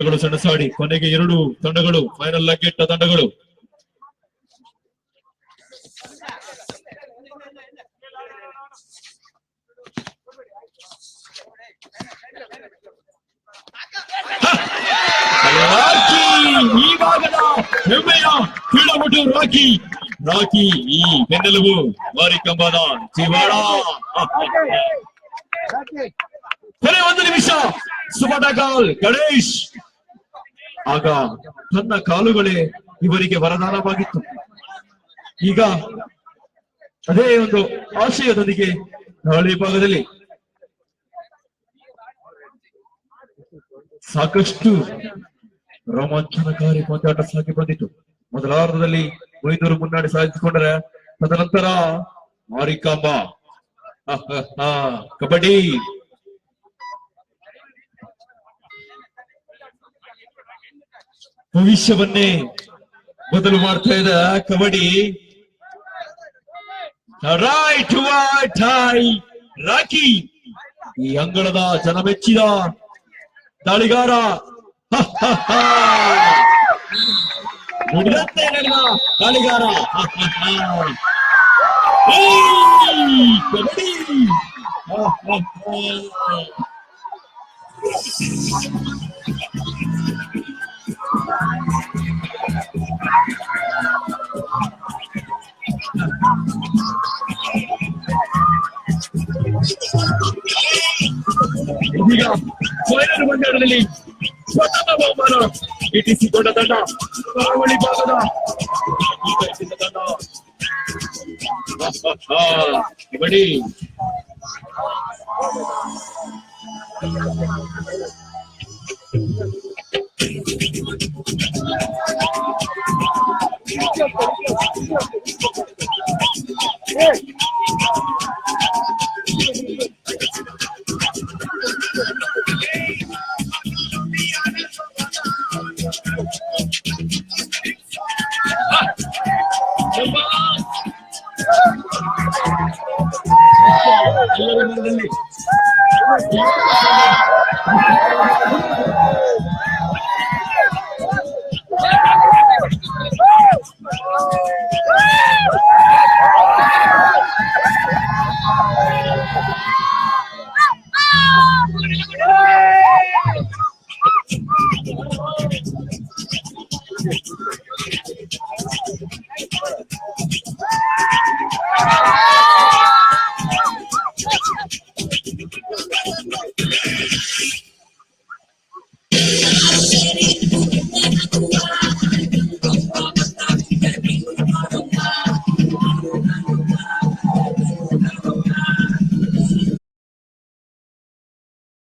ಸೆಣಸಾಡಿ ಕೊನೆಗೆ 2 ತಂಡಗಳು ಫೈನಲ್ ಲಗ್ಗೆಟ್ಟ ತಂಡಗಳು. ಈ ಭಾಗದ ಹೆಮ್ಮೆಯ ಕ್ರೀಡಾಪಟು ರಾಕಿ ಈ ಬೆನ್ನೆಲುಬು ಮಾರಿಕಂಬದ ಜೀವಾಳ. ಕೊನೆ 1 ನಿಮಿಷ ಸುಪಟಗಾಲ್ ಗಣೇಶ್. ಆಗ ತನ್ನ ಕಾಲುಗಳೇ ಇವರಿಗೆ ವರದಾನವಾಗಿತ್ತು. ಈಗ ಅದೇ ಒಂದು ಆಶಯದೊಂದಿಗೆ ದಾಳಿ ಭಾಗದಲ್ಲಿ ಸಾಕಷ್ಟು ರೋಮಾಂಚನಕಾರಿ ಪಂದ್ಯಾಟ ಸಾಗಿ ಬಂದಿತ್ತು. ಮೊದಲಾರ್ಧದಲ್ಲಿ ಮೊಯ್ದೂರು ಮುನ್ನಡೆ ಸಾಧಿಸಿಕೊಂಡರೆ ತದನಂತರ ಮಾರಿಕಾಂಬ ಕಬಡ್ಡಿ ಭವಿಷ್ಯವನ್ನೇ ಬದಲು ಮಾಡ್ತಾ ಇದ್ದ ಕಬಡ್ಡಿ. ರೈಟ್ ರಾಕಿ ಈ ಅಂಗಳದ ಜನಮೆಚ್ಚಿದ ದಾಳಿಗಾರ. ನುಡಿದಂತೆ ನಡೆದ ದಾಳಿಗಾರ ಕಬಡ್ಡಿ. ಇದೀಗ ಫೈನಲ್ ಪಂದ್ಯದಲ್ಲಿ ಸ್ವತಂತ್ರ ಬಹುಮಾನ ಗಿಟ್ಟಿಸಿಕೊಂಡ ತಂಡ ಕರಾವಳಿ ಭಾಗದ ತಂಡ ಕಬಡ್ಡಿ.